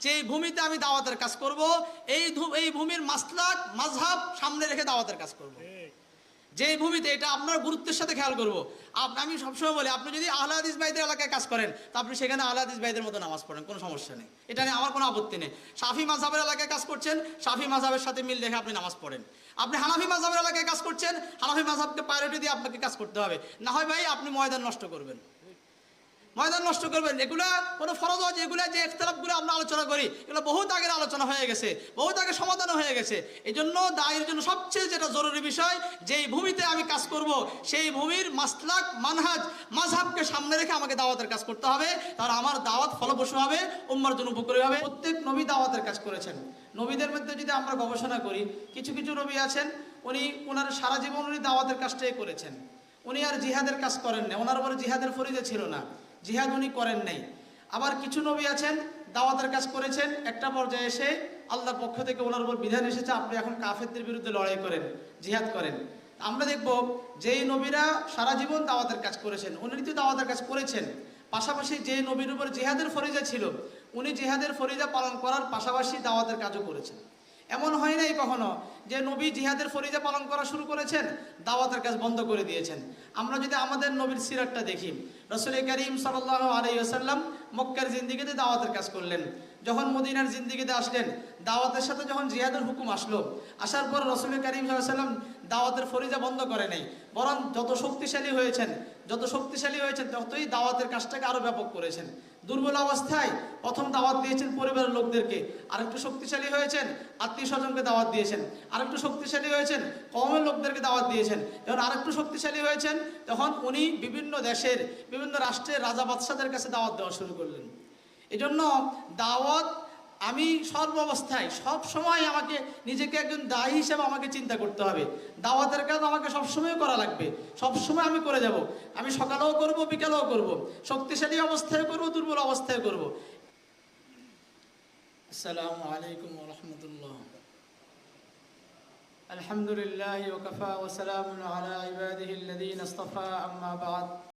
যে এই ভূমিতে আমি দাওয়াতের কাজ করব, এই ভূমির মাসলাক মাযহাব সামনে রেখে দাওয়াতের কাজ করব। যে ভূমিতে, এটা আপনার গুরুত্বের সাথে খেয়াল করবো। আমি সবসময় বলি, আপনি যদি আহলে হাদিস ভাইদের এলাকায় কাজ করেন, তো আপনি সেখানে আহলে হাদিস ভাইদের মতো নামাজ পড়েন, কোনো সমস্যা নেই, এটা নিয়ে আমার কোনো আপত্তি নেই। শাফি মাযহাবের এলাকায় কাজ করছেন, শাফি মাযহাবের সাথে মিল রেখে আপনি নামাজ পড়েন। আপনি হানাফি মাযহাবের এলাকায় কাজ করছেন, হানাফি মাযহাবকে প্রায়োরিটি দিয়ে আপনাকে কাজ করতে হবে। না হয় ভাই আপনি ময়দান নষ্ট করবেন, ময়দান নষ্ট করবেন। এগুলা কোনো ফরজ হয়, এগুলা যে ইখতিলাফগুলো আমরা আলোচনা করি, এগুলো বহুত আগের আলোচনা হয়ে গেছে, বহুত আগে সমাধান হয়ে গেছে। এই জন্য দায়ের জন্য সবচেয়ে যেটা জরুরি বিষয়, যেই ভূমিতে আমি কাজ করব, সেই ভূমির মাসলাক মানহাজ মাযহাবকে সামনে রেখে আমাকে দাওয়াতের কাজ করতে হবে। তাহলে আমার দাওয়াত ফলপ্রসূ হবে, উম্মার জন্য উপকারী হবে। প্রত্যেক নবী দাওয়াতের কাজ করেছেন। নবীদের মধ্যে যদি আমরা গবেষণা করি, কিছু কিছু নবী আছেন, ওনার সারা জীবন উনি দাওয়াতের কাজটাই করেছেন। উনি আর জিহাদের কাজ করেন না, ওনার উপরে জিহাদের ফরিজা ছিল না, জিহাদ উনি করেন নাই। আবার কিছু নবী আছেন দাওয়াতের কাজ করেছেন, একটা পর্যায়ে এসে আল্লাহর পক্ষ থেকে ওনার উপর বিধান এসেছে, আপনি এখন কাফেরদের বিরুদ্ধে লড়াই করেন, জিহাদ করেন। আমরা দেখব যেই নবীরা সারা জীবন দাওয়াতের কাজ করেছেন, উনি তো দাওয়াতের কাজ করেছেন, পাশাপাশি যে নবীর উপর জিহাদের ফরিজা ছিল, উনি জিহাদের ফরিজা পালন করার পাশাপাশি দাওয়াতের কাজও করেছেন। এমন হয় নাই কখনো যে নবী জিহাদের ফরিজা পালন করা শুরু করেছেন, দাওয়াতের কাজ বন্ধ করে দিয়েছেন। আমরা যদি আমাদের নবীর সিরাতটা দেখি, রাসূল করিম সাল্লাল্লাহু আলাইহি ওয়াসাল্লাম মক্কার জিন্দেগিতে দাওয়াতের কাজ করলেন। যখন মদিনার জিন্দেগিতে আসলেন, দাওয়াতের সাথে যখন জিহাদের হুকুম আসলো, আসার পর রাসূল করিম সাল্লাল্লাহু আলাইহি ওয়াসাল্লাম দাওয়াতের ফরিজা বন্ধ করে নাই, বরং যত শক্তিশালী হয়েছেন ততই দাওয়াতের কাজটাকে আরো ব্যাপক করেছেন। দুর্বল অবস্থায় প্রথম দাওয়াত দিয়েছেন পরিবারের লোকদেরকে, আরেকটু শক্তিশালী হয়েছেন আত্মীয় স্বজনকে দাওয়াত দিয়েছেন, আরেকটু শক্তিশালী হয়েছেন কওমের লোকদেরকে দাওয়াত দিয়েছেন। যখন আরেকটু শক্তিশালী হয়েছেন, তখন উনি বিভিন্ন দেশের বিভিন্ন রাষ্ট্রের রাজা বাদশাদের কাছে দাওয়াত দেওয়া শুরু করলেন। এজন্য দাওয়াত, আমি সর্বাবস্থায় সব সময় আমাকে নিজেকে একজন দায়ী হিসেবে আমাকে চিন্তা করতে হবে। দাওয়াতের কাজ আমাকে সবসময় করা লাগবে, সবসময় আমি করে যাব। আমি সকালেও করব, বিকালেও করব, শক্তিশালী অবস্থায় করব, দুর্বল অবস্থায় করব। আসসালামু আলাইকুম ওয়া রাহমাতুল্লাহ। আলহামদুলিল্লাহি ওয়া কাফা ওয়া সালামুন আলা ইবাদিহিল্লাযীনা ইসতাফা, আম্মা বা'দ।